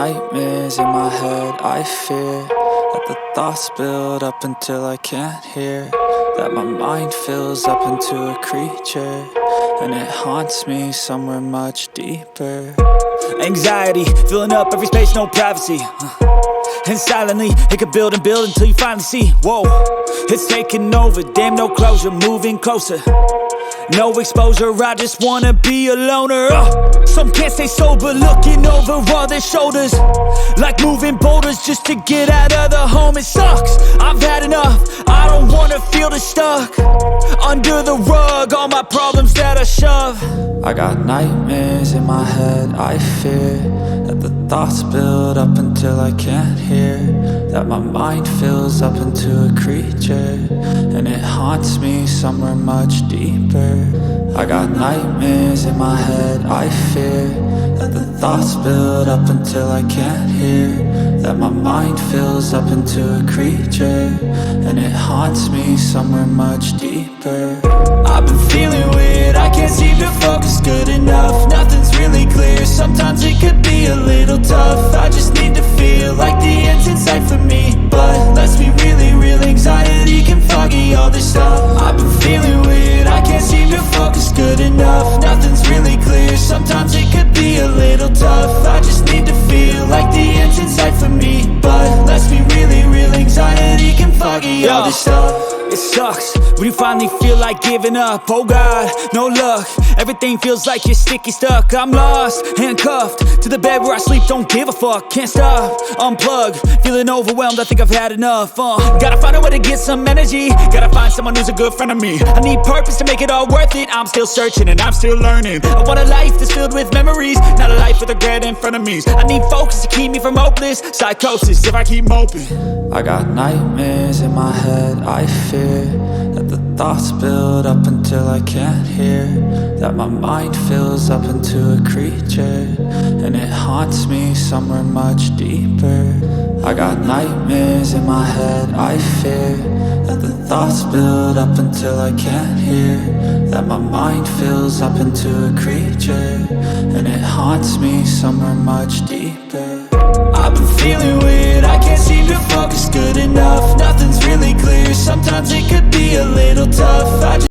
nightmares in my head, I fear that the thoughts build up until I can't hear, that my mind fills up into a creature, and it haunts me somewhere much deeper. Anxiety, filling up every space, no privacy. And silently, it could build and build until you finally see, whoa, it's taking over, damn no closure, moving closer. No exposure, I just wanna be a loner. Some can't stay sober, looking over all their shoulders, like moving boulders just to get out of the home. It sucks, I've had enough, I don't wanna feel the stuck under the rug, all my problems that I shove. I got nightmares in my head, I fear that the thoughts build up until I can't hear, that my mind fills up into a creature, and it haunts me somewhere much deeper. I got nightmares in my head, I fear that the thoughts build up until I can't hear, that my mind fills up into a creature, and it haunts me somewhere much deeper. I've been feeling weird, I can't seem to focus good enough, nothing's really clear, sometimes it could be a little tough. I just need to feel like the end's in sight for me, but let's be really real, anxiety can foggy all this stuff. I've been feeling weird, I can't seem to focus good enough, nothing's really clear, sometimes it could be a little tough. I just need to feel like the end's in sight for me, but let's be really real, anxiety can foggy all this stuff. It sucks when you finally feel like giving up. Oh God, no luck, everything feels like you're sticky stuck. I'm lost, handcuffed to the bed where I sleep, don't give a fuck. Can't stop, unplug, feeling overwhelmed, I think I've had enough. Gotta find a way to get some energy, gotta find someone who's a good friend of me. I need purpose to make it all worth it, I'm still searching and I'm still learning. I want a life that's filled with memories, not a life with regret and frenemies. I need focus to keep me from hopeless psychosis if I keep moping. I got nightmares in my head, I fear that the thoughts build up until I can't hear, that my mind fills up into a creature, and it haunts me somewhere much deeper. I got nightmares in my head, I fear that the thoughts build up until I can't hear, that my mind fills up into a creature, and it haunts me somewhere much deeper. I've been feeling